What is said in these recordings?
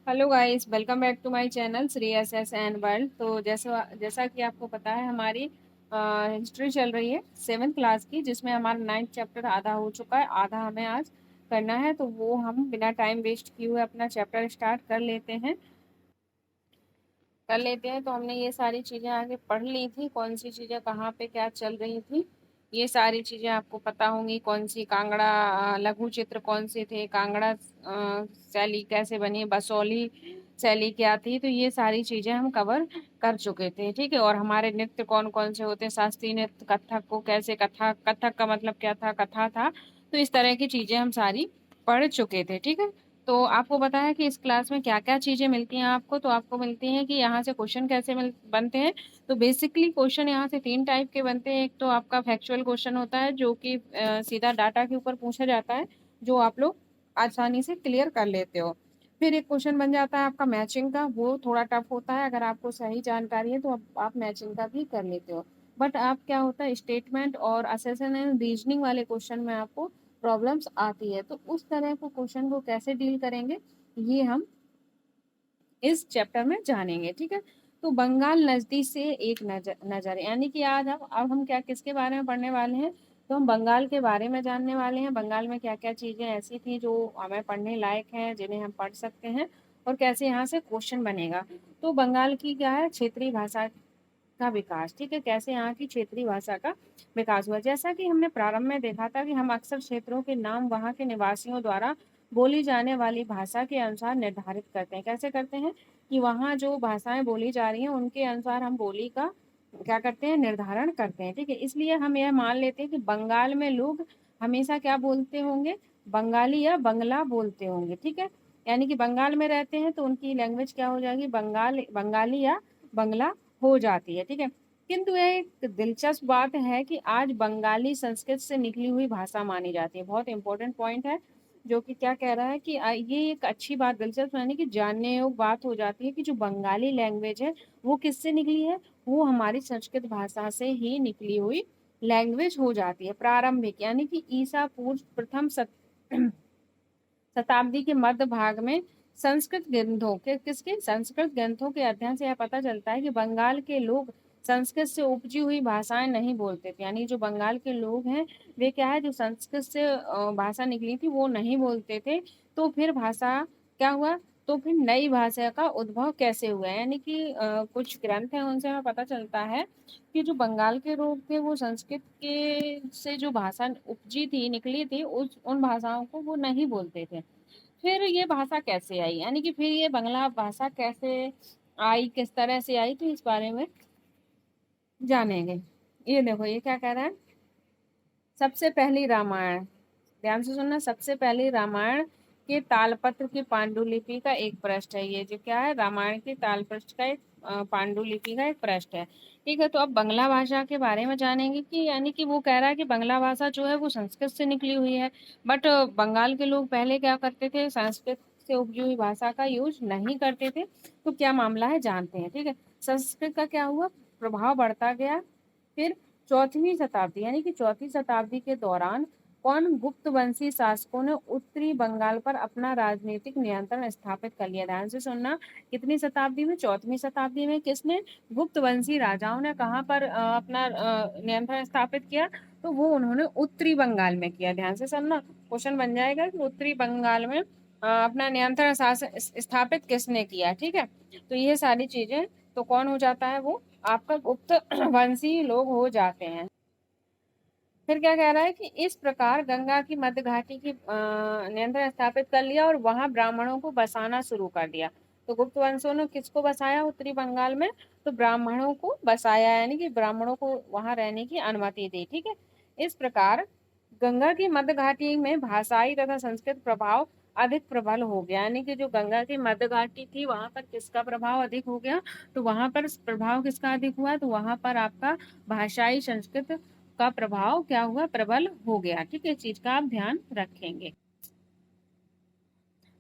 Hello guys, welcome back to my channel Shri S S and world. तो जैसा जैसा कि आपको पता है, हमारी हिस्ट्री चल रही है 7th क्लास की, जिसमें हमारा 9th चैप्टर आधा हो चुका है। आधा हमें आज करना है, तो वो हम बिना टाइम वेस्ट किए हुए अपना चैप्टर स्टार्ट कर लेते हैं। तो हमने ये सारी चीज़ें आगे पढ़ ली थी, कौन सी चीज़ें कहाँ पे क्या चल रही थी, ये सारी चीज़ें आपको पता होंगी। कौन सी कांगड़ा लघु चित्र कौन से थे, कांगड़ा शैली कैसे बनी, बसोली शैली क्या थी, तो ये सारी चीज़ें हम कवर कर चुके थे। ठीक है। और हमारे नृत्य कौन कौन से होते हैं, शास्त्रीय नृत्य, कथक को कैसे, कथक का मतलब क्या था, कथा था। तो इस तरह की चीज़ें हम सारी पढ़ चुके थे। ठीक है। तो आपको पता है कि इस क्लास में क्या क्या चीजें मिलती हैं आपको। तो आपको मिलती हैं कि यहाँ से क्वेश्चन कैसे बनते हैं। तो बेसिकली क्वेश्चन यहाँ से 3 टाइप के बनते हैं। एक तो आपका फैक्चुअल क्वेश्चन होता है, जो कि सीधा डाटा के ऊपर पूछा जाता है, जो आप लोग आसानी से क्लियर कर लेते हो। फिर एक क्वेश्चन बन जाता है आपका मैचिंग का, वो थोड़ा टफ होता है। अगर आपको सही जानकारी है तो आप मैचिंग का भी कर लेते हो। बट आप क्या होता है, स्टेटमेंट और असेसन एंड रीजनिंग वाले क्वेश्चन में आपको प्रॉब्लम्स आती है। तो उस तरह को क्वेश्चन को कैसे डील करेंगे, ये हम इस चैप्टर में जानेंगे। ठीक है। तो बंगाल नजदीक से एक नजर यानी कि आज अब हम क्या किसके बारे में पढ़ने वाले हैं। तो हम बंगाल के बारे में जानने वाले हैं। बंगाल में क्या क्या चीजें ऐसी थी जो हमें पढ़ने लायक हैं, जिन्हें हम पढ़ सकते हैं, और कैसे यहाँ से क्वेश्चन बनेगा। तो बंगाल की क्या है, क्षेत्रीय भाषा का विकास। ठीक है। कैसे यहाँ की क्षेत्रीय भाषा का विकास हुआ। जैसा कि हमने प्रारंभ में देखा था कि हम अक्सर क्षेत्रों के नाम वहाँ के निवासियों द्वारा बोली जाने वाली भाषा के अनुसार निर्धारित करते हैं। कैसे करते हैं कि वहाँ जो भाषाएं बोली जा रही हैं उनके अनुसार हम बोली का क्या करते हैं, निर्धारण करते हैं। ठीक है। इसलिए हम यह मान लेते हैं कि बंगाल में लोग हमेशा क्या बोलते होंगे, बंगाली या बंगला बोलते होंगे। ठीक है। यानी कि बंगाल में रहते हैं तो उनकी लैंग्वेज क्या हो जाएगी, बंगाली या बंगला हो जाती है। ठीक है। किंतु यह एक दिलचस्प बात है कि आज बंगाली संस्कृत से निकली हुई भाषा मानी जाती है। बहुत इंपॉर्टेंट पॉइंट है, जो कि क्या कह रहा है कि ये एक अच्छी बात, दिलचस्प यानी कि जानने योग्य बात हो जाती है कि जो बंगाली लैंग्वेज है वो किससे निकली है, वो हमारी संस्कृत भाषा से ही निकली हुई लैंग्वेज हो जाती है। प्रारंभिक यानी कि ईसा पूर्व प्रथम शताब्दी के मध्य भाग में संस्कृत ग्रंथों के अध्ययन से यह पता चलता है कि बंगाल के लोग संस्कृत से उपजी हुई भाषाएं नहीं बोलते थे। यानी जो बंगाल के लोग हैं, वे क्या है, जो संस्कृत से भाषा निकली थी वो नहीं बोलते थे। तो फिर भाषा क्या हुआ, तो फिर नई भाषा का उद्भव कैसे हुआ। यानी कि कुछ ग्रंथ हैं, उनसे हमें पता चलता है कि जो बंगाल के लोग थे वो संस्कृत के से जो भाषा उपजी थी, निकली थी, उस उन भाषाओं को वो नहीं बोलते थे। फिर ये भाषा कैसे आई, यानी कि फिर ये बांग्ला भाषा कैसे आई, किस तरह से आई, तो इस बारे में जानेंगे। ये देखो, ये क्या कह रहा है, सबसे पहली रामायण, ध्यान से सुनना, सबसे पहली रामायण के तालपत्र की पांडुलिपि का एक पृष्ठ है। ये जो क्या है, रामायण की तालपत्र का एक पांडुलिपि का एक पृष्ठ है। ठीक है। तो अब बांग्ला भाषा के बारे में जानेंगे कि यानी कि वो कह रहा है कि बांग्ला भाषा जो है वो संस्कृत से निकली हुई है। बट बंगाल के लोग पहले क्या करते थे, संस्कृत से उपजी हुई भाषा का यूज नहीं करते थे। तो क्या मामला है जानते हैं। ठीक है। संस्कृत का क्या हुआ, प्रभाव बढ़ता गया। फिर चौथीं शताब्दी यानी कि चौथी शताब्दी के दौरान कौन, गुप्त वंशी शासकों ने उत्तरी बंगाल पर अपना राजनीतिक नियंत्रण स्थापित कर लिया। ध्यान से सुनना, कितनी शताब्दी में, चौथी शताब्दी में। किसने, गुप्त वंशी राजाओं ने कहाँ पर अपना नियंत्रण स्थापित किया, तो वो उन्होंने उत्तरी बंगाल में किया। ध्यान से सुनना, क्वेश्चन बन जाएगा कि उत्तरी बंगाल में अपना नियंत्रण शासन स्थापित किसने किया। ठीक है। तो ये सारी चीजें, तो कौन हो जाता है, वो आपका गुप्त वंशी लोग हो जाते हैं। फिर क्या कह रहा है कि इस प्रकार गंगा की मध्य घाटी की नियंत्रण स्थापित कर लिया और वहां ब्राह्मणों को बसाना शुरू कर दिया। तो गुप्त वंशों ने किसको बसाया उत्तरी बंगाल में, तो ब्राह्मणों को बसाया, यानी कि ब्राह्मणों को वहां रहने की अनुमति दी। ठीक है। इस प्रकार गंगा की मध्य घाटी में भाषाई तथा संस्कृत प्रभाव अधिक प्रबल हो गया। यानी कि जो गंगा की मध्य घाटी थी वहां पर किसका प्रभाव अधिक हो गया, तो वहां पर प्रभाव किसका अधिक हुआ, तो वहां पर आपका भाषाई संस्कृत का प्रभाव क्या हुआ, प्रबल हो गया। ठीक है। इस चीज का आप ध्यान रखेंगे।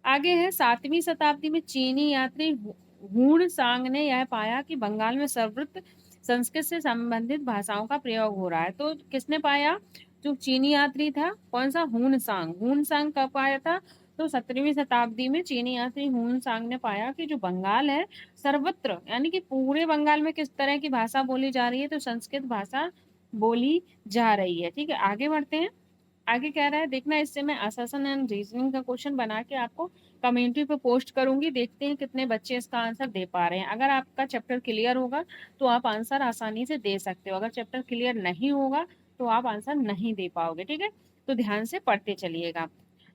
आगे है 7वीं शताब्दी में चीनी यात्री हुन सांग ने यह पाया कि बंगाल में सर्वत्र संस्कृत से संबंधित भाषाओं का प्रयोग हो रहा है। तो किसने पाया, जो चीनी यात्री था, कौन सा, हुन सांग कब पाया था, तो 17वीं शताब्दी में चीनी यात्री हुन सांग ने पाया कि जो बंगाल है सर्वत्र, यानी कि पूरे बंगाल में किस तरह की भाषा बोली जा रही है, तो संस्कृत भाषा बोली जा रही है। ठीक है, आगे बढ़ते हैं। आगे कह रहा है, देखना इससे मैं असर्शन एंड रीजनिंग का क्वेश्चन बना के आपको कम्युनिटी पे पोस्ट करूंगी, देखते हैं कितने बच्चे इसका आंसर दे पा रहे हैं। अगर आपका चैप्टर क्लियर होगा तो आप आंसर आसानी से दे सकते हो, अगर चैप्टर क्लियर नहीं होगा तो आप आंसर नहीं दे पाओगे। ठीक है, तो ध्यान से पढ़ते चलिएगा।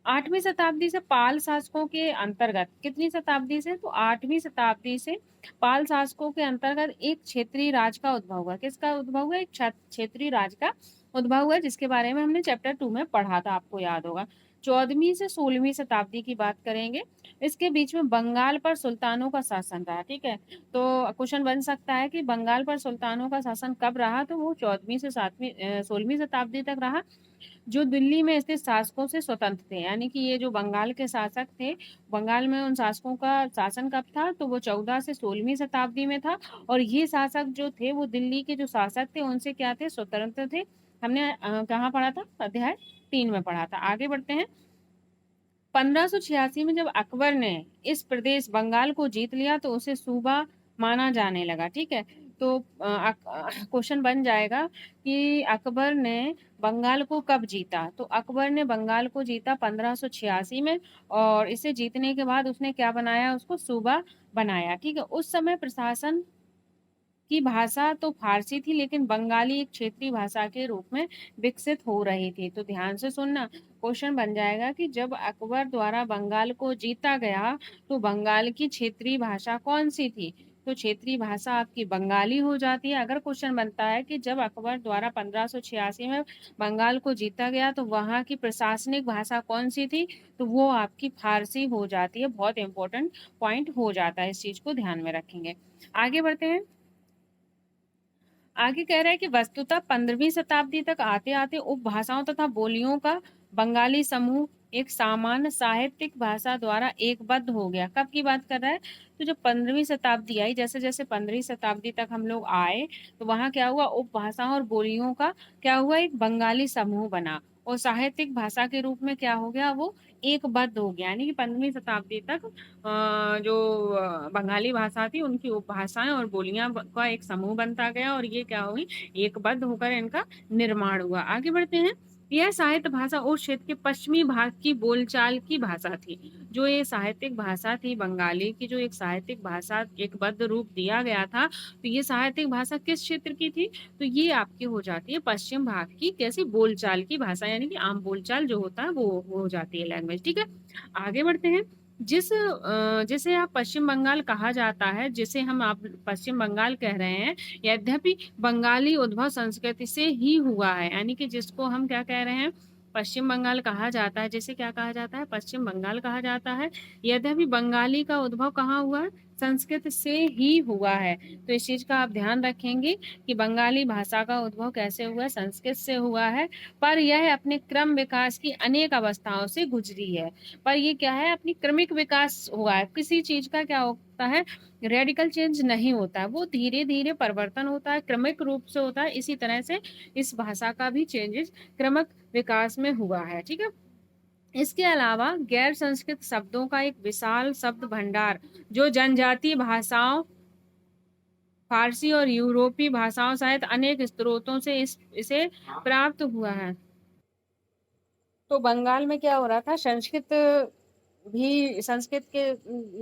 8वीं शताब्दी से पाल शासकों के अंतर्गत, कितनी शताब्दी से, तो 8वीं शताब्दी से पाल शासकों के अंतर्गत एक क्षेत्रीय राज का उद्भव हुआ। किसका उद्भव हुआ? एक क्षेत्रीय राज का उद्भव हुआ, जिसके बारे में हमने चैप्टर 2 में पढ़ा था, आपको याद होगा। 14वीं से 16वीं शताब्दी की बात करेंगे। इसके बीच में बंगाल पर सुल्तानों का शासन रहा। ठीक है, तो क्वेश्चन बन सकता है कि बंगाल पर सुल्तानों का शासन कब रहा, तो वो 14वीं से 16वीं शताब्दी तक रहा, जो दिल्ली में स्थित शासकों से स्वतंत्र थे। यानी कि ये जो बंगाल के शासक थे, बंगाल में उन शासकों का शासन कब था, तो वो 14 से 16वीं शताब्दी में था। और ये शासक जो थे वो दिल्ली के जो शासक थे उनसे क्या थे, स्वतंत्र थे। हमने कहाँ पढ़ा था, अध्याय 3 में पढ़ा था। आगे बढ़ते हैं। 1586 में जब अकबर ने इस प्रदेश बंगाल को जीत लिया तो उसे सूबा माना जाने लगा। ठीक है, तो क्वेश्चन बन जाएगा कि अकबर ने बंगाल को कब जीता, तो अकबर ने बंगाल को जीता 1586 में, और इसे जीतने के बाद उसने क्या बनाया, उसको सूबा बनाया। ठीक है, उस समय प्रशासन की भाषा तो फारसी थी, लेकिन बंगाली एक क्षेत्रीय भाषा के रूप में विकसित हो रही थी। तो ध्यान से सुनना, क्वेश्चन बन जाएगा कि जब अकबर द्वारा बंगाल को जीता गया तो बंगाल की क्षेत्रीय भाषा कौन सी थी, तो क्षेत्रीय भाषा आपकी बंगाली हो जाती है। अगर क्वेश्चन बनता है कि जब अकबर द्वारा 1586 में बंगाल को जीता गया तो वहां की प्रशासनिक भाषा कौन सी थी, तो वो आपकी फारसी हो जाती है। बहुत इंपॉर्टेंट पॉइंट हो जाता है, इस चीज को ध्यान में रखेंगे। आगे बढ़ते हैं। आगे कह रहा है कि वस्तुतः 15वीं शताब्दी तक आते आते उपभाषाओं तथा बोलियों का बंगाली समूह एक सामान्य साहित्यिक भाषा द्वारा एकबद्ध हो गया। कब की बात कर रहा है, तो जब 15वीं शताब्दी आई, जैसे जैसे 15वीं शताब्दी तक हम लोग आए तो वहां क्या हुआ, उपभाषाओं और बोलियों का क्या हुआ, एक बंगाली समूह बना, और साहित्यिक भाषा के रूप में क्या हो गया, वो एकबद्ध हो गया। यानी कि 15वीं शताब्दी तक जो बंगाली भाषा थी उनकी उपभाषाएं और बोलियां का एक समूह बनता गया, और ये क्या हुई, एकबद्ध होकर इनका निर्माण हुआ। आगे बढ़ते हैं। यह साहित्य भाषा उस क्षेत्र के पश्चिमी भाग की बोलचाल की भाषा थी। जो ये साहित्यिक भाषा थी बंगाली की, जो एक साहित्यिक भाषा एकबद्ध रूप दिया गया था, तो ये साहित्यिक भाषा किस क्षेत्र की थी, तो ये आपकी हो जाती है पश्चिम भाग की कैसी बोलचाल की भाषा, यानी कि आम बोलचाल जो होता है वो हो जाती है लैंग्वेज। ठीक है, आगे बढ़ते हैं। जिसे आप पश्चिम बंगाल कहा जाता है, जिसे हम आप पश्चिम बंगाल कह रहे हैं, यद्यपि बंगाली उद्भव संस्कृति से ही हुआ है। यानी कि जिसको हम क्या कह रहे हैं, पश्चिम बंगाल कहा जाता है, जिसे क्या कहा जाता है, पश्चिम बंगाल कहा जाता है। यद्यपि बंगाली का उद्भव कहाँ हुआ है, संस्कृत से ही हुआ है। तो इस चीज का आप ध्यान रखेंगे कि बंगाली भाषा का उद्भव कैसे हुआ है, संस्कृत से हुआ है, पर यह अपने क्रम विकास की अनेक अवस्थाओं से गुजरी है। पर ये क्या है, अपनी क्रमिक विकास हुआ है। किसी चीज का क्या होता है, रेडिकल चेंज नहीं होता है, वो धीरे धीरे परिवर्तन होता है, क्रमिक रूप से होता है। इसी तरह से इस भाषा का भी चेंजेस क्रमिक विकास में हुआ है। ठीक है, इसके अलावा गैर संस्कृत शब्दों का एक विशाल शब्द भंडार, जो जनजातीय भाषाओं, फारसी और यूरोपीय भाषाओं सहित अनेक स्रोतों से इसे प्राप्त हुआ है। तो बंगाल में क्या हो रहा था, संस्कृत के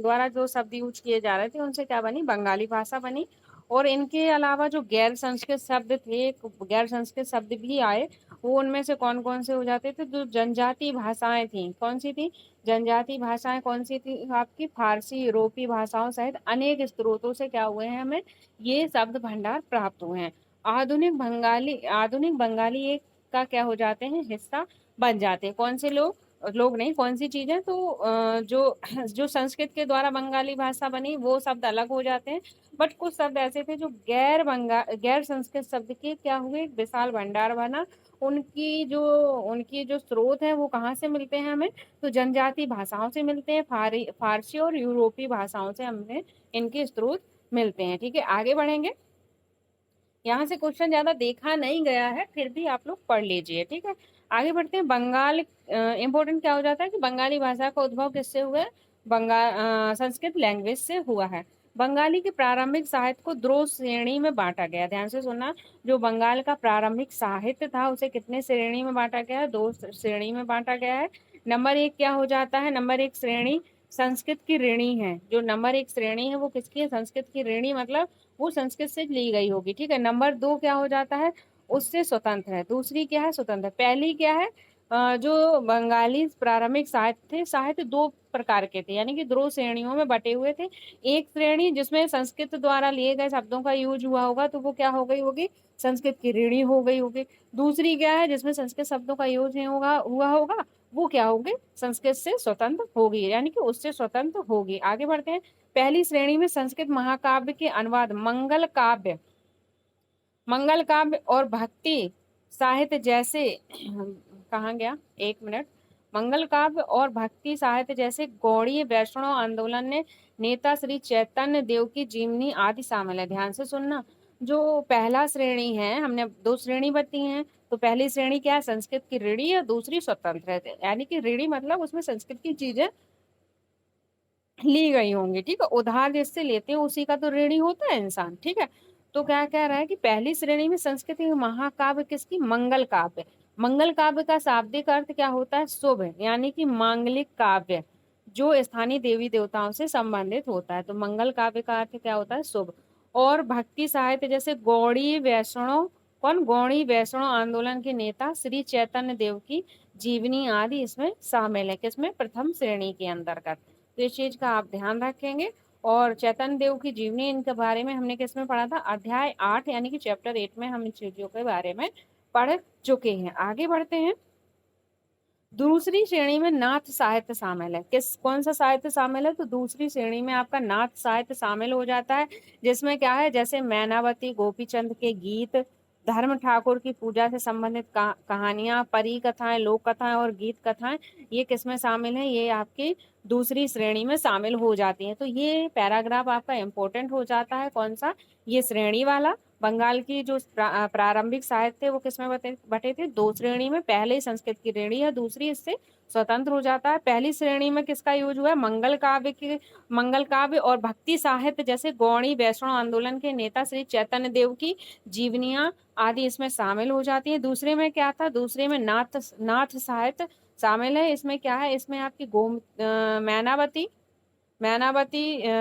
द्वारा जो शब्द यूज किए जा रहे थे उनसे क्या बनी, बंगाली भाषा बनी। और इनके अलावा जो गैर संस्कृत शब्द थे, गैर संस्कृत शब्द भी आए, वो उनमें से कौन कौन से हो जाते थे, जो जनजातीय भाषाएं थी, कौन सी थी, जनजातीय भाषाएं कौन सी थी आपकी, फारसी यूरोपीय भाषाओं सहित अनेक स्रोतों से क्या हुए हैं, हमें ये शब्द भंडार प्राप्त हुए हैं। आधुनिक बंगाली एक का क्या हो जाते हैं, हिस्सा बन जाते हैं। कौन से लोग, लोग नहीं, कौन सी चीजें, तो जो जो संस्कृत के द्वारा बंगाली भाषा बनी वो शब्द अलग हो जाते हैं, बट कुछ शब्द ऐसे थे जो गैर संस्कृत शब्द के क्या हुए, एक विशाल भंडार बना। उनकी जो स्रोत है वो कहाँ से मिलते हैं हमें, तो जनजातीय भाषाओं से मिलते हैं, फारसी और यूरोपीय भाषाओं से हमें इनके स्रोत मिलते हैं। ठीक है, आगे बढ़ेंगे। यहाँ से क्वेश्चन ज्यादा देखा नहीं गया है, फिर भी आप लोग पढ़ लीजिए। ठीक है, आगे बढ़ते हैं। बंगाल इंपॉर्टेंट क्या हो जाता है कि बंगाली भाषा का उद्भव किससे हुआ है? संस्कृत लैंग्वेज से हुआ है। बंगाली के प्रारंभिक साहित्य को दो श्रेणी में बांटा गया। ध्यान से सुनना, जो बंगाल का प्रारंभिक साहित्य था उसे कितने श्रेणी में बांटा गया है? दो श्रेणी में बांटा गया है। नंबर एक क्या हो जाता है? नंबर एक श्रेणी संस्कृत की ऋणी है। जो नंबर एक श्रेणी है वो किसकी है? संस्कृत की ऋणी, मतलब वो संस्कृत से ली गई होगी, ठीक है। नंबर दो क्या हो जाता है? उससे स्वतंत्र है। दूसरी क्या है? स्वतंत्र। पहली क्या है? जो बंगाली प्रारंभिक साहित्य थे, साहित्य दो प्रकार के थे, यानी कि दो श्रेणियों में बटे हुए थे। एक श्रेणी जिसमें संस्कृत द्वारा लिए गए शब्दों का यूज हुआ होगा तो वो क्या हो गई होगी? संस्कृत की ऋणी हो गई होगी। दूसरी क्या है? जिसमें संस्कृत शब्दों का यूज नहीं होगा हुआ होगा, वो क्या होगी? संस्कृत से स्वतंत्र होगी, यानी कि उससे स्वतंत्र होगी। आगे बढ़ते हैं। पहली श्रेणी में संस्कृत महाकाव्य के अनुवाद, मंगल काव्य और भक्ति साहित्य जैसे कहाँ गया, एक मिनट। मंगल काव्य और भक्ति साहित्य जैसे गौड़ीय वैष्णव आंदोलन ने नेता श्री चैतन्य देव की जीवनी आदि शामिल है। ध्यान से सुनना, जो पहला श्रेणी है, हमने दो श्रेणी बताई हैं। तो पहली श्रेणी क्या है? संस्कृत की ऋणी, और दूसरी स्वतंत्र है। यानी कि ऋणी मतलब उसमें संस्कृत की चीजें ली गई होंगी, ठीक है। उधार जिससे लेते हैं उसी का तो ऋणी होता है इंसान, ठीक है। तो क्या कह रहा है कि पहली श्रेणी में संस्कृत के महाकाव्य किसकी? मंगल काव्य। मंगल काव्य का शाब्दिक अर्थ क्या होता है? शुभ, यानी कि मांगलिक काव्य जो स्थानीय देवी देवताओं से संबंधित होता है। तो मंगल काव्य का अर्थ क्या होता है? शुभ। और भक्ति साहित्य जैसे गौड़ी वैष्णव, कौन? गौड़ी वैष्णव आंदोलन के नेता श्री चैतन्य देव की जीवनी आदि इसमें शामिल है। किसमें? प्रथम श्रेणी के अंतर्गत। तो इस चीज का आप ध्यान रखेंगे। और चैतन्य देव की जीवनी, इनके बारे में हमने किसमें पढ़ा था? अध्याय 8 यानी कि चैप्टर 8 में हम इन चीजों के बारे में पढ़ चुके हैं। आगे बढ़ते हैं। दूसरी श्रेणी में नाथ साहित्य शामिल है। कौन सा साहित्य शामिल है? तो दूसरी श्रेणी में आपका नाथ साहित्य शामिल हो जाता है, जिसमें क्या है? जैसे मैनावती, गोपीचंद के गीत, धर्म ठाकुर की पूजा से संबंधित कहानियां, परी कथाएं, लोक कथाएं और गीत कथाएं, ये किसमें शामिल है? ये आपकी दूसरी श्रेणी में शामिल हो जाती है। तो ये पैराग्राफ आपका इंपॉर्टेंट हो जाता है। कौन सा? ये श्रेणी वाला। बंगाल की जो प्रारंभिक साहित्य थे वो किसमें बटे थे? दो श्रेणी में। पहले संस्कृत की ऋणी है, दूसरी इससे स्वतंत्र हो जाता है। पहली श्रेणी में किसका यूज हुआ है? मंगल काव्य और भक्ति साहित्य जैसे गौड़ी वैष्णव आंदोलन के नेता श्री चैतन्य देव की जीवनियां आदि इसमें शामिल हो जाती है। दूसरे में क्या था? दूसरे में नाथ साहित्य शामिल है। इसमें क्या है? इसमें आपकी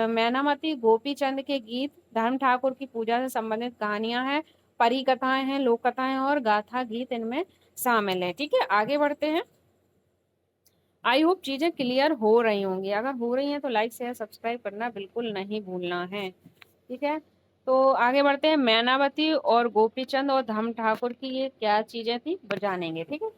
मैनावती गोपीचंद के गीत, धर्म ठाकुर की पूजा से संबंधित कहानियां हैं, परी कथाएं हैं, लोक कथाएं और गाथा गीत इनमें शामिल है, ठीक है। आगे बढ़ते हैं। आई होप चीजें क्लियर हो रही होंगी। अगर हो रही हैं तो लाइक शेयर सब्सक्राइब करना बिल्कुल नहीं भूलना है, ठीक है। तो आगे बढ़ते हैं। मैनावती और गोपीचंद और धर्म ठाकुर की ये क्या चीजें थी जानेंगे, ठीक है।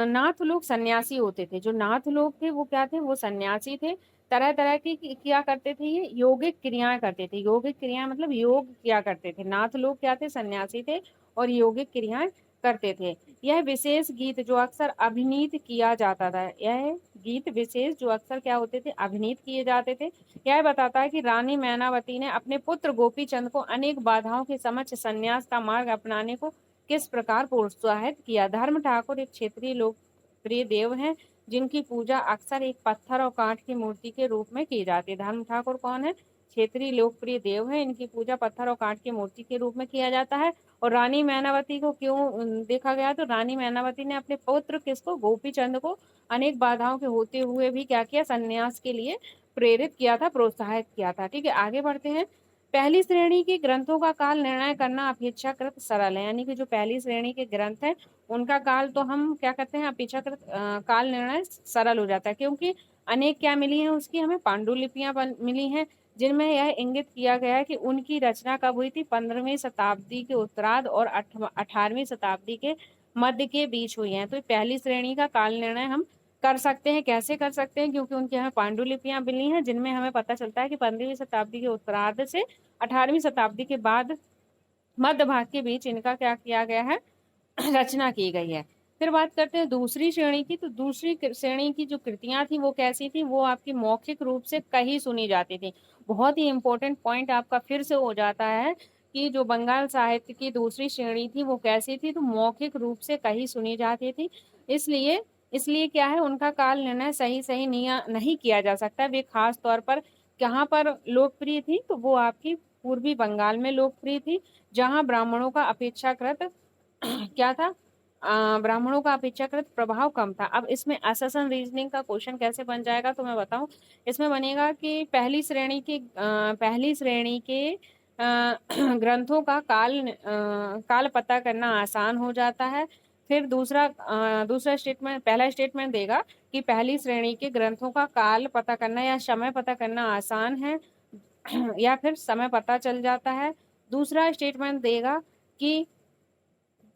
नाथ लोग सन्यासी होते थे। जो नाथ लोग थे वो क्या थे? वो सन्यासी थे। तरह तरह की किया करते थे, ये योगिक क्रियाएं करते थे। योगिक क्रियाएं मतलब योग किया करते थे। नाथ लोग क्या थे? सन्यासी थे और योगिक क्रियाएं करते थे। यह विशेष गीत जो अक्सर अभिनीत किया जाता था, यह गीत विशेष जो अक्सर क्या होते थे? अभिनीत किए जाते थे। यह बताता है कि रानी मैनावती ने अपने पुत्र गोपीचंद को अनेक बाधाओं के समक्ष संन्यास का मार्ग अपनाने को किस प्रकार प्रोत्साहित किया। धर्म ठाकुर एक क्षेत्रीय लोकप्रिय देव हैं जिनकी पूजा अक्सर एक पत्थर और कांच की मूर्ति के रूप में की जाती है। धर्म ठाकुर कौन है? क्षेत्रीय लोकप्रिय देव है, इनकी पूजा पत्थर और कांच की मूर्ति के रूप में किया जाता है। और रानी मैनावती को क्यों देखा गया? तो रानी मैनावती ने अपने पुत्र किसको? गोपीचंद को अनेक बाधाओं के होते हुए भी क्या किया? संन्यास के लिए प्रेरित किया था, प्रोत्साहित किया था, ठीक है। आगे बढ़ते हैं। पहली श्रेणी के ग्रंथों का काल निर्णय करना अपेक्षाकृत सरल है, यानी कि जो पहली श्रेणी के ग्रंथ हैं उनका काल तो हम क्या कहते हैं? अपेक्षाकृत काल निर्णय सरल हो जाता है, क्योंकि अनेक क्या मिली हैं? उसकी हमें पांडुलिपियां मिली हैं, जिनमें यह इंगित किया गया है कि उनकी रचना कब हुई थी? 15वीं शताब्दी के उत्तरार्ध और 18वीं शताब्दी के मध्य के बीच हुई है। तो पहली श्रेणी का काल निर्णय हम कर सकते हैं। कैसे कर सकते हैं? क्योंकि उनकी हमें पांडुलिपियां मिली हैं, जिनमें हमें पता चलता है कि 15वीं शताब्दी के उत्तरार्ध से 18वीं शताब्दी के बाद मध्य भाग के बीच इनका क्या किया गया है? रचना की गई है। फिर बात करते हैं दूसरी श्रेणी की। तो दूसरी श्रेणी की जो कृतियां थी वो कैसी थी? वो आपकी मौखिक रूप से कही सुनी जाती थी। बहुत ही इंपॉर्टेंट पॉइंट आपका फिर से हो जाता है कि जो बंगाल साहित्य की दूसरी श्रेणी थी वो कैसी थी, तो मौखिक रूप से कही सुनी जाती थी। इसलिए इसलिए क्या है, उनका काल निर्णय सही सही नहीं किया जा सकता। वे खास तौर पर कहाँ पर लोकप्रिय थी, तो वो आपकी पूर्वी बंगाल में लोकप्रिय थी, जहाँ ब्राह्मणों का अपेक्षाकृत क्या था, ब्राह्मणों का अपेक्षाकृत प्रभाव कम था। अब इसमें अससन रीजनिंग का क्वेश्चन कैसे बन जाएगा, तो मैं बताऊं। इसमें बनेगा कि पहली श्रेणी के ग्रंथों का काल पता करना आसान हो जाता है। फिर दूसरा स्टेटमेंट, पहला स्टेटमेंट देगा कि पहली श्रेणी के ग्रंथों का काल पता करना या समय पता करना आसान है, या फिर समय पता चल जाता है। दूसरा स्टेटमेंट देगा कि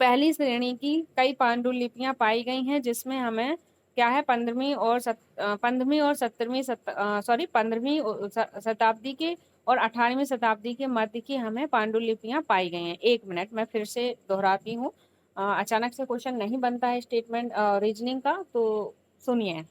पहली श्रेणी की कई पांडुलिपियां पाई गई हैं, जिसमें हमें क्या है, 15वीं और 17वीं सॉरी 15वीं शताब्दी के और 18वीं शताब्दी के मध्य की हमें पांडुलिपियां पाई गई हैं। एक मिनट, मैं फिर से दोहराती हूँ। अचानक से क्वेश्चन नहीं बनता है स्टेटमेंट रीजनिंग का, तो सुनिए।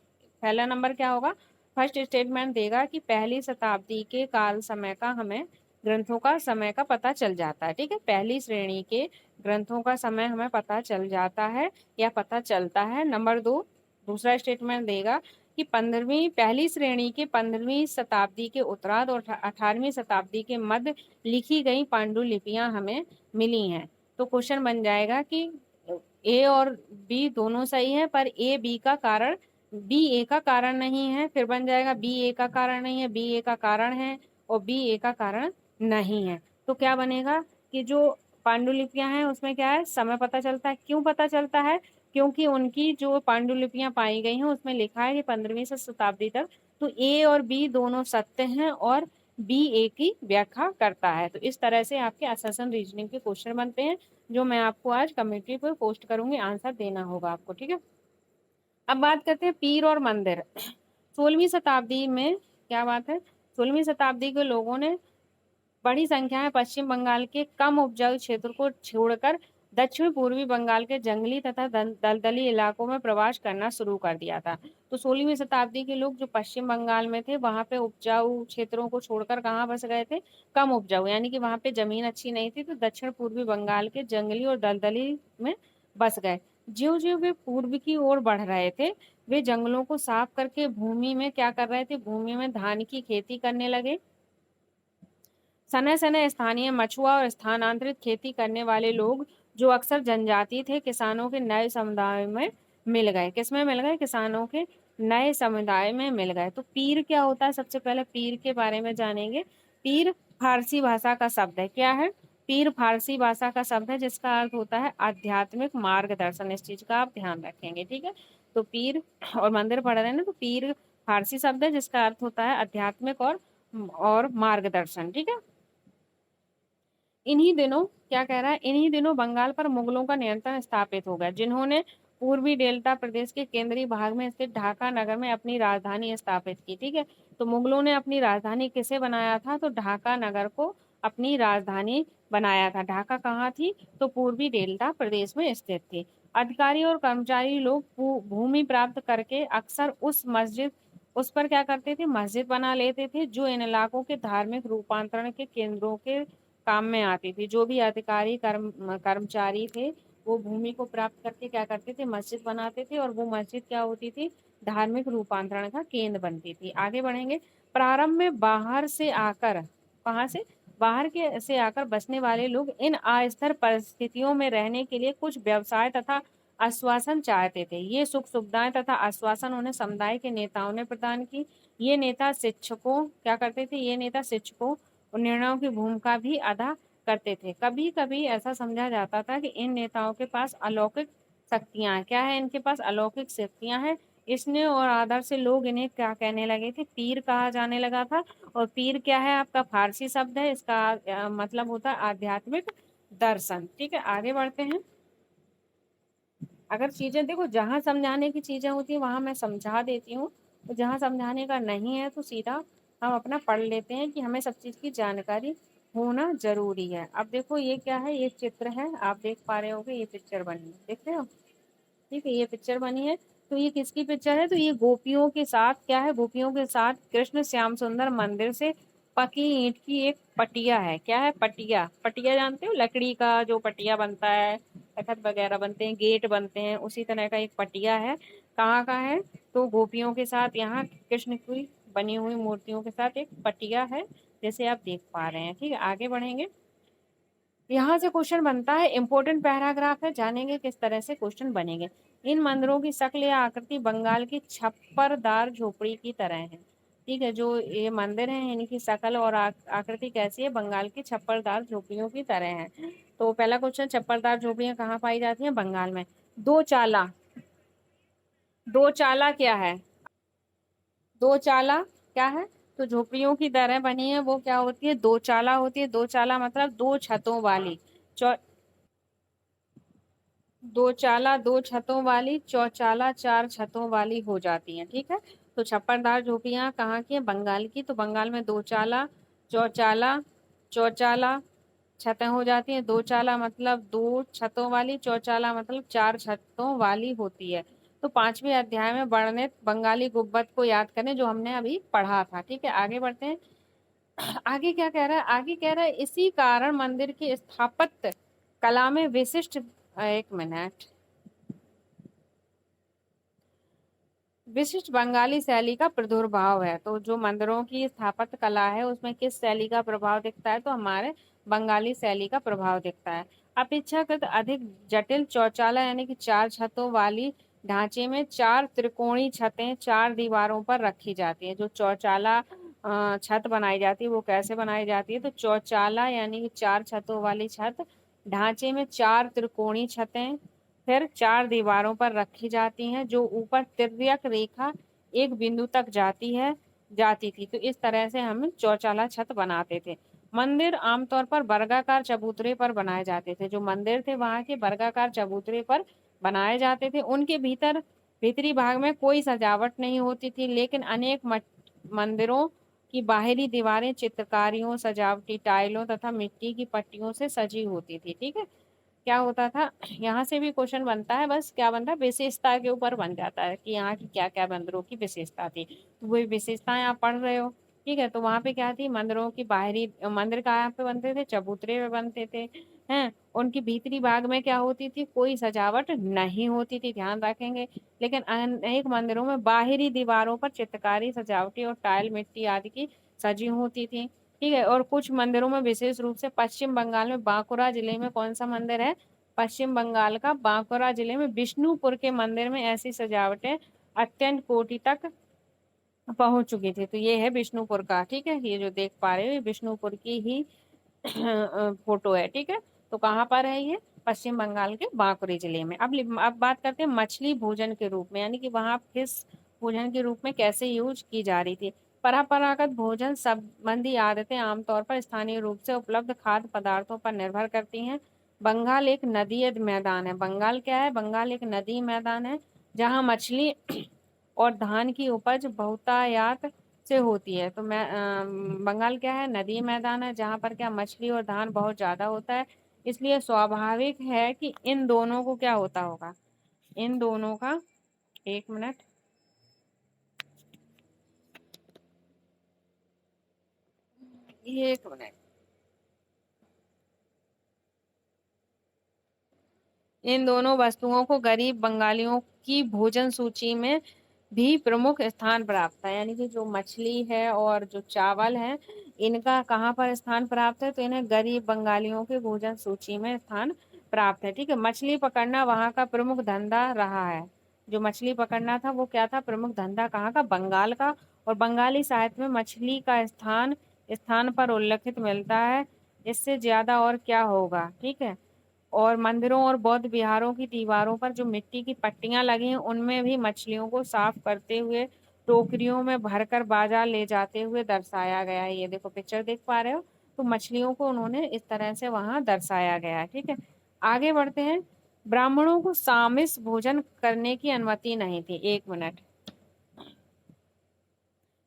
पहला नंबर क्या होगा, फर्स्ट स्टेटमेंट देगा कि पहली शताब्दी के काल समय का हमें ग्रंथों का समय का पता चल जाता है। ठीक है, पहली श्रेणी के ग्रंथों का समय हमें पता चल जाता है या पता चलता है। नंबर दो, दूसरा स्टेटमेंट देगा कि पहली श्रेणी के 15वीं शताब्दी के उत्तरार्ध और 18वीं शताब्दी के मध्य लिखी गई पांडुलिपियां हमें मिली हैं। तो क्वेश्चन बन जाएगा कि ए और बी दोनों सही है, पर बी ए का कारण नहीं है। फिर बन जाएगा बी ए का कारण नहीं है, बी ए का कारण है, और बी ए का कारण नहीं है। तो क्या बनेगा कि जो पांडुलिपियां हैं उसमें क्या है, समय पता चलता है। क्यों पता चलता है, क्योंकि उनकी जो पांडुलिपियां पाई गई हैं उसमें लिखा है कि 15वीं से शताब्दी तक। तो ए और बी दोनों सत्य हैं और बी ए की व्याख्या करता है। तो इस तरह से आपके अससन रीजनिंग के क्वेश्चन बनते हैं, जो मैं आपको आज कम्युनिटी पर पोस्ट करूंगी। आंसर देना होगा आपको, ठीक है। अब बात करते हैं पीर और मंदिर। 16वीं शताब्दी में क्या बात है, 16वीं शताब्दी के लोगों ने बड़ी संख्या में पश्चिम बंगाल के कम उपजाऊ क्षेत्र को छोड़कर दक्षिण पूर्वी बंगाल के जंगली तथा दलदली इलाकों में प्रवास करना शुरू कर दिया था। तो 16वीं शताब्दी के लोग जो पश्चिम बंगाल में थे, वहां पे उपजाऊ क्षेत्रों को छोड़कर कहाँ बस गए थे, कम उपजाऊ, यानी कि वहां पे जमीन अच्छी नहीं थी, तो दक्षिण पूर्वी बंगाल के जंगली और दलदली में बस गए। ज्यों ज्यों वे पूर्व की ओर बढ़ रहे थे, वे जंगलों को साफ करके भूमि में क्या कर रहे थे, भूमि में धान की खेती करने लगे। समय समय स्थानीय मछुआ और स्थानांतरित खेती करने वाले लोग, जो अक्सर जनजाति थे, किसानों के नए समुदाय में मिल गए। किसमें मिल गए, किसानों के नए समुदाय में मिल गए। तो पीर क्या होता है, सबसे पहले पीर के बारे में जानेंगे। पीर फारसी भाषा का शब्द है। क्या है, पीर फारसी भाषा का शब्द है, जिसका अर्थ होता है आध्यात्मिक मार्गदर्शन। इस चीज का आप ध्यान रखेंगे, ठीक है। तो पीर और मंदिर पढ़ रहे हैं ना, तो पीर फारसी शब्द है जिसका अर्थ होता है आध्यात्मिक और मार्गदर्शन, ठीक है। इन्हीं दिनों क्या कह रहा है, इन्हीं दिनों बंगाल पर मुगलों का नियंत्रण स्थापित हो गया, जिन्होंने पूर्वी डेल्टा प्रदेश के केंद्रीय भाग में स्थित ढाका नगर में अपनी राजधानी स्थापित की। ठीक है, तो मुगलों ने अपनी राजधानी किसे बनाया था, तो ढाका नगर को अपनी राजधानी बनाया था। ढाका कहाँ थी, तो पूर्वी डेल्टा प्रदेश में स्थित थी। अधिकारी और कर्मचारी लोग भूमि प्राप्त करके अक्सर उस पर क्या करते थे, मस्जिद बना लेते थे, जो इन इलाकों के धार्मिक रूपांतरण के केंद्रों के काम में आती थी। जो भी अधिकारी कर्मचारी थे, वो भूमि को प्राप्त करके क्या करते थे, मस्जिद बनाते थे, और वो मस्जिद क्या होती थी, धार्मिक रूपांतरण का केंद्र बनती थी। आगे बढ़ेंगे। प्रारंभ में बाहर से आकर, कहाँ से, बाहर के से आकर बसने वाले लोग इन अस्थिर परिस्थितियों में रहने के लिए कुछ व्यवसाय तथा आश्वासन चाहते थे। ये सुख सुविधाएं तथा आश्वासन उन्हें समुदाय के नेताओं ने प्रदान की। ये नेता शिक्षकों और निर्णयों की भूमिका भी अदा करते थे। कभी कभी ऐसा समझा जाता था कि इन नेताओं के पास अलौकिक शक्तियां हैं। क्या है, इनके पास अलौकिक शक्तियां हैं। इसने और आदर से लोग इन्हें क्या कहने लगे थे, पीर कहा जाने लगा था। और पीर क्या है, आपका फारसी शब्द है, इसका मतलब होता है आध्यात्मिक दर्शन। ठीक है, आगे बढ़ते हैं। अगर चीजें देखो, जहां समझाने की चीजें होती है वहां मैं समझा देती हूँ, तो जहां समझाने का नहीं है तो सीधा हम अपना पढ़ लेते हैं कि हमें सब चीज की जानकारी होना जरूरी है। अब देखो ये क्या है, ये चित्र है, आप देख पा रहे होगे, ये पिक्चर बनी है, देख रहे हो। ठीक है, ये पिक्चर बनी है। तो ये किसकी पिक्चर है, तो ये गोपियों के साथ क्या है, गोपियों के साथ कृष्ण श्याम सुंदर मंदिर से पकी ईंट की एक पटिया है। क्या है? पटिया। पटिया जानते हो? लकड़ी का जो पटिया बनता है, तखत वगैरह बनते हैं, गेट बनते हैं, उसी तरह का एक पटिया है। कहाँ का है? तो गोपियों के साथ यहाँ कृष्ण की बनी हुई मूर्तियों के साथ एक पटिया है, जैसे आप देख पा रहे हैं। ठीक है, आगे बढ़ेंगे। यहाँ से क्वेश्चन बनता है, इंपॉर्टेंट पैराग्राफ है, जानेंगे किस तरह से क्वेश्चन बनेंगे। इन मंदिरों की शक्ल या आकृति बंगाल की छप्परदार झोपड़ी की तरह है। ठीक है, जो ये मंदिर है इनकी शक्ल और आकृति कैसी है? बंगाल की छप्परदार झोपड़ियों की तरह है। तो पहला क्वेश्चन, छप्परदार झोपड़ियां कहाँ पाई जाती हैं? बंगाल में। दो चाला। दो चाला क्या है? दो चाला क्या है? तो झोपड़ियों की तरह बनी है, वो क्या होती है? दो चाला होती है। दो चाला मतलब दो छतों वाली। दो चाला दो छतों वाली, चौचाला चार छतों वाली हो जाती हैं। ठीक है, तो छप्परदार झोपड़ियां कहाँ की हैं? बंगाल की। तो बंगाल में दो चाला, चौचाला, चौचाला छतें हो जाती हैं। दो चाला मतलब दो छतों वाली, चौचाला मतलब चार छतों वाली होती है। तो पांचवें अध्याय में वर्णित बंगाली गुब्बद को याद करें, जो हमने अभी पढ़ा था। ठीक है, आगे बढ़ते हैं। आगे क्या कह रहा है? आगे कह रहा है, इसी कारण मंदिर की स्थापत्य कला में विशिष्ट, एक मिनट, विशिष्ट बंगाली शैली का प्रादुर्भाव है। तो जो मंदिरों की स्थापत्य कला है उसमें किस शैली का प्रभाव दिखता है? तो हमारे बंगाली शैली का प्रभाव दिखता है। अपेक्षाकृत अधिक जटिल चौचाला यानी कि चार छतों वाली ढांचे में चार त्रिकोणीय छतें चार दीवारों पर रखी जाती है। जो चौचाला छत बनाई जाती है वो कैसे बनाई जाती है? तो चौचाला यानी कि चार छतों वाली छत ढांचे में चार त्रिकोणीय छतें फिर चार दीवारों पर रखी जाती हैं, जो ऊपर तिर्यक रेखा एक बिंदु तक जाती थी। तो इस तरह से हम चौचाला छत बनाते थे। मंदिर आमतौर पर वर्गाकार चबूतरे पर बनाए जाते थे। जो मंदिर थे वहां के वर्गाकार चबूतरे पर बनाए जाते थे। उनके भीतरी भाग में कोई सजावट नहीं होती थी, लेकिन अनेक मंदिरों की बाहरी दीवारें चित्रकारियों, सजावटी टाइलों तथा मिट्टी की पट्टियों से सजी होती थी। ठीक है, क्या होता था? यहाँ से भी क्वेश्चन बनता है, बस क्या बनता है? विशेषता के ऊपर बन जाता है कि यहाँ की क्या क्या मंदिरों की विशेषता थी, तो वही विशेषताएं आप पढ़ रहे हो। ठीक है, तो वहां पे क्या थी? मंदिरों की बाहरी मंदिर कहाँ पे बनते थे? चबूतरे पे बनते थे। हैं, उनकी भीतरी भाग में क्या होती थी? कोई सजावट नहीं होती थी, ध्यान रखेंगे। लेकिन अनेक मंदिरों में बाहरी दीवारों पर चित्रकारी, सजावटी और टाइल मिट्टी आदि की सजी होती थी। ठीक है, और कुछ मंदिरों में विशेष रूप से पश्चिम बंगाल में बांकुरा जिले में कौन सा मंदिर है? पश्चिम बंगाल का बांकुरा जिले में विष्णुपुर के मंदिर में ऐसी सजावटें अत्यंत कोटि तक पहुंच चुकी थी। तो ये है विष्णुपुर का। ठीक है, ये जो देख पा रहे हो ये विष्णुपुर की ही फोटो है। ठीक है, तो कहाँ पर है ये? पश्चिम बंगाल के बांकुरा जिले में। अब बात करते हैं मछली भोजन के रूप में, यानी कि वहां किस भोजन के रूप में कैसे यूज की जा रही थी। परंपरागत भोजन संबंधी आदतें आमतौर पर स्थानीय रूप से उपलब्ध खाद्य पदार्थों पर निर्भर करती हैं। बंगाल एक नदी मैदान है। बंगाल क्या है? बंगाल एक नदी मैदान है, जहाँ मछली और धान की उपज बहुतायत से होती है। तो बंगाल क्या है? नदी मैदान है, जहाँ पर क्या मछली और धान बहुत ज्यादा होता है। इसलिए स्वाभाविक है कि इन दोनों को क्या होता होगा? इन दोनों का, एक मिनट, एक मिनट, इन दोनों वस्तुओं को गरीब बंगालियों की भोजन सूची में भी प्रमुख स्थान प्राप्त है। यानी कि जो मछली है और जो चावल है, इनका कहाँ पर स्थान प्राप्त है? तो इन्हें गरीब बंगालियों के भोजन सूची में स्थान प्राप्त है। ठीक है, मछली पकड़ना वहाँ का प्रमुख धंधा रहा है। जो मछली पकड़ना था वो क्या था? प्रमुख धंधा कहाँ का? बंगाल का। और बंगाली साहित्य में मछली का स्थान स्थान पर उल्लेखित मिलता है। इससे ज्यादा और क्या होगा? ठीक है, और मंदिरों और बौद्ध विहारों की दीवारों पर जो मिट्टी की पट्टियां लगी हैं उनमें भी मछलियों को साफ करते हुए टोकरियों में भरकर बाजार ले जाते हुए दर्शाया गया है। ये देखो पिक्चर देख पा रहे हो, तो मछलियों को उन्होंने इस तरह से वहां दर्शाया गया है। ठीक है, आगे बढ़ते हैं। ब्राह्मणों को सामिस भोजन करने की अनुमति नहीं थी। एक मिनट,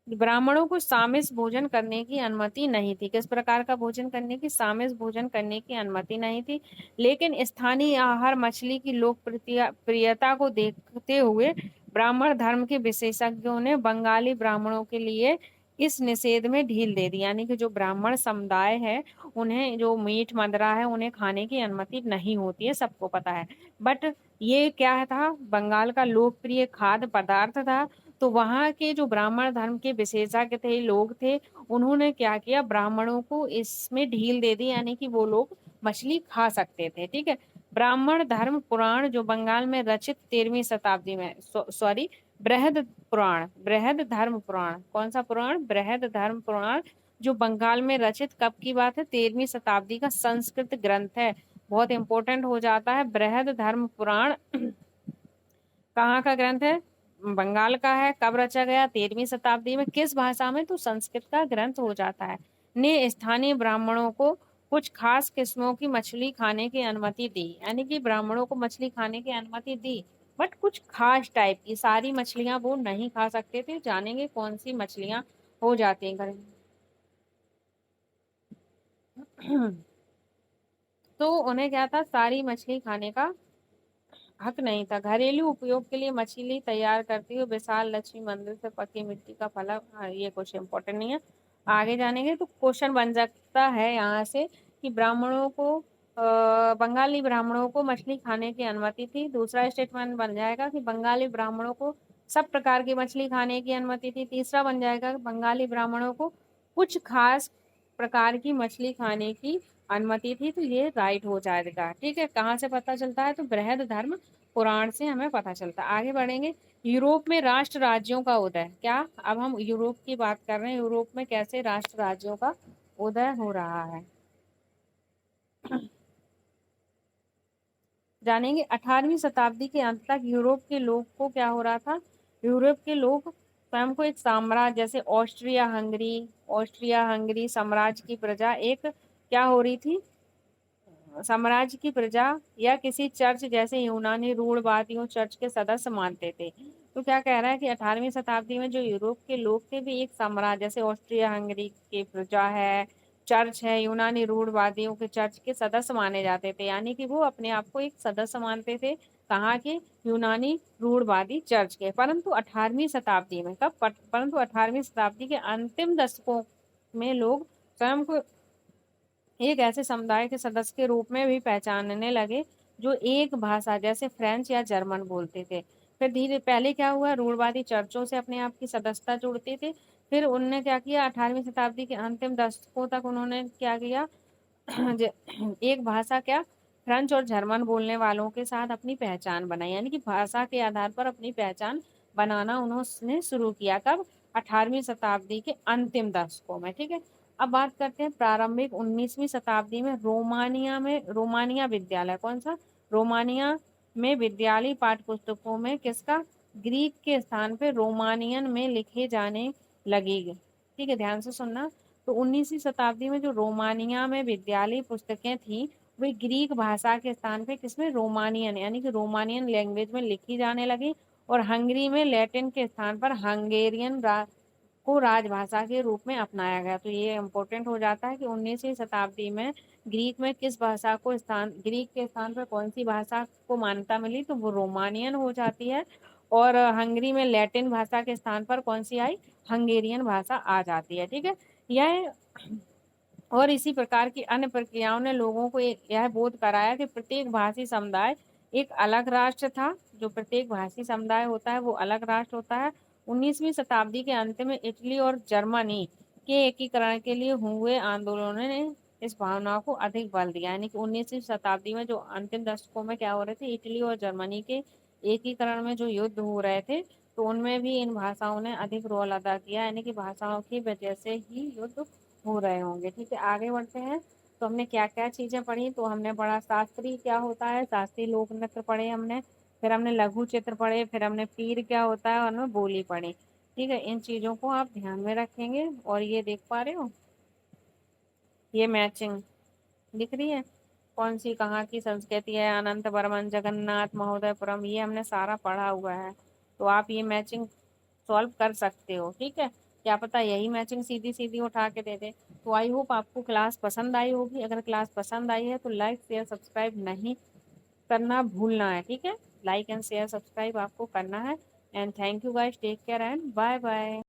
ब्राह्मणों को सामिस भोजन करने की अनुमति नहीं थी। किस प्रकार का भोजन करने की? सामिस भोजन करने की अनुमति नहीं थी। लेकिन स्थानीय आहार मछली की लोकप्रियता प्रियता को देखते हुए ब्राह्मण धर्म के विशेषज्ञों ने बंगाली ब्राह्मणों के लिए इस निषेध में ढील दे दी, यानी कि जो ब्राह्मण समुदाय है उन्हें जो मीट मदिरा है उन्हें खाने की अनुमति नहीं होती है, सबको पता है। बट ये क्या था, बंगाल का लोकप्रिय खाद्य पदार्थ था। तो वहां के जो ब्राह्मण धर्म के विशेषज्ञ थे, लोग थे, उन्होंने क्या किया, ब्राह्मणों को इसमें ढील दे दी, यानी कि वो लोग मछली खा सकते थे। ठीक है। ब्राह्मण धर्म पुराण जो बंगाल में रचित 13वीं शताब्दी में, सॉरी, बृहद पुराण, बृहद धर्म पुराण, कौन सा पुराण, बृहद धर्म पुराण, जो बंगाल में रचित कब की बात है, 13वीं शताब्दी का संस्कृत ग्रंथ है। बहुत इंपॉर्टेंट हो जाता है। बृहद धर्म पुराण कहाँ का ग्रंथ है, बंगाल का है। कब रचा गया, 13वीं शताब्दी में। किस भाषा में, तो संस्कृत का ग्रंथ हो जाता है। ने स्थानीय ब्राह्मणों को कुछ खास किस्मों की मछली खाने की अनुमति दी, यानी कि ब्राह्मणों को मछली खाने की अनुमति दी, बट कुछ खास टाइप की, सारी मछलियां वो नहीं खा सकते थे। जानेंगे कौन सी मछलियां हो जाती हैं। तो उन्हें क्या था, सारी मछली खाने का हक नहीं था। घरेलू उपयोग के लिए मछली तैयार करती हुई विशाल लक्ष्मी मंदिर से पकी मिट्टी का फलक, हाँ, ये कुछ इम्पोर्टेंट नहीं है। आगे जानेंगे तो क्वेश्चन बन सकता है यहाँ से कि ब्राह्मणों को बंगाली ब्राह्मणों को मछली खाने की अनुमति थी। दूसरा स्टेटमेंट बन जाएगा कि बंगाली ब्राह्मणों को सब प्रकार की मछली खाने की अनुमति थी। तीसरा बन जाएगा बंगाली ब्राह्मणों को कुछ खास प्रकार की मछली खाने की अनुमति थी। तो ये राइट हो जाएगा। ठीक है। कहाँ से पता चलता है, तो बृहद धर्म पुराण से हमें पता चलता है। आगे बढ़ेंगे। यूरोप में राष्ट्र राज्यों का उदय, क्या, अब हम यूरोप की बात कर रहे हैं, यूरोप में कैसे राष्ट्र राज्यों का उदय हो रहा है जानेंगे। 18वीं शताब्दी के अंत तक यूरोप के लोग को क्या हो रहा था, यूरोप के लोग स्वयं को एक साम्राज्य, जैसे ऑस्ट्रिया हंगरी साम्राज्य की प्रजा एक क्या हो रही थी, साम्राज्य की प्रजा या किसी चर्च, जैसे यूनानी रूढ़वादियों चर्च के सदस्य मानते थे। तो क्या कह रहा है कि 18वीं शताब्दी में जो यूरोप के लोग थे भी एक साम्राज्य, जैसे ऑस्ट्रिया हंगरी की प्रजा है, चर्च है, यूनानी रूढ़वादियों के चर्च के सदस्य माने जाते थे, यानी कि वो अपने आप को एक सदस्य मानते थे। कहाँ के, यूनानी रूढ़वादी चर्च के। परंतु 18वीं शताब्दी में, कब, परंतु 18वीं शताब्दी के अंतिम दशकों में लोग स्वयं को एक ऐसे समुदाय के सदस्य के रूप में भी पहचानने लगे जो एक भाषा, जैसे फ्रेंच या जर्मन बोलते थे। फिर धीरे, पहले क्या हुआ, रूढ़वादी चर्चों से अपने आप की सदस्यता जोड़ते थे। फिर उनने क्या किया, 18वीं शताब्दी के अंतिम दशकों तक उन्होंने क्या किया, एक भाषा, क्या, फ्रेंच और जर्मन बोलने वालों के साथ अपनी पहचान बनाई, यानी कि भाषा के आधार पर अपनी पहचान बनाना उन्होंने शुरू किया। कब, 18वीं शताब्दी के अंतिम दशकों में। ठीक है। अब बात करते हैं प्रारंभिक 19वीं शताब्दी में रोमानिया विद्यालय, कौन सा, रोमानिया में विद्यालय पाठ्य पुस्तकों में किसका, ग्रीक के स्थान पे रोमानियन में लिखे जाने लगी। ठीक है, ध्यान से सुनना। तो 19वीं शताब्दी में जो रोमानिया में विद्यालय पुस्तकें थी, वे ग्रीक भाषा के स्थान पे किसमें, रोमानियन, यानी कि रोमानियन लैंग्वेज में लिखी जाने लगी। और हंगरी में लैटिन के स्थान पर हंगेरियन को राजभाषा के रूप में अपनाया गया। तो ये इम्पोर्टेंट हो जाता है कि 19वीं शताब्दी में ग्रीक में किस भाषा को स्थान, ग्रीक के स्थान पर कौन सी भाषा को मान्यता मिली, तो वो रोमानियन हो जाती है। और हंगरी में लैटिन भाषा के स्थान पर कौन सी आई, हंगेरियन भाषा आ जाती है। ठीक है। यह और इसी प्रकार की अन्य प्रक्रियाओं ने लोगों को यह बोध कराया कि प्रत्येक भाषी समुदाय एक अलग राष्ट्र था। जो प्रत्येक भाषी समुदाय होता है वो अलग राष्ट्र होता है। 19वीं शताब्दी के अंत में इटली और जर्मनी के एकीकरण के लिए हुए आंदोलनों ने इस भावना को अधिक बल दिया, यानी कि 19वीं शताब्दी में जो अंतिम दशकों में क्या हो रहे थे, इटली और जर्मनी के एकीकरण में जो युद्ध हो रहे थे, तो उनमें भी इन भाषाओं ने अधिक रोल अदा किया, यानी कि भाषाओं की वजह से ही युद्ध हो रहे होंगे। ठीक है, आगे बढ़ते हैं। तो हमने क्या क्या चीजें पढ़ी, तो हमने पढ़ा शास्त्रीय क्या होता है, शास्त्रीय लोक नृत्य पढ़े हमने, फिर हमने लघु चित्र पढ़े, फिर हमने पीर क्या होता है और हमने बोली पढ़ी। ठीक है, इन चीजों को आप ध्यान में रखेंगे। और ये देख पा रहे हो, ये मैचिंग दिख रही है, कौन सी कहाँ की संस्कृति है, अनंत बर्मन, जगन्नाथ महोदयपुरम, ये हमने सारा पढ़ा हुआ है। तो आप ये मैचिंग सॉल्व कर सकते हो। ठीक है, क्या पता यही मैचिंग सीधी सीधी उठा के दे दे। तो आई होप आपको क्लास पसंद आई होगी। अगर क्लास पसंद आई है तो लाइक शेयर सब्सक्राइब नहीं करना भूलना है। ठीक है, लाइक एंड शेयर सब्सक्राइब आपको करना है। And thank you guys, take care and bye bye.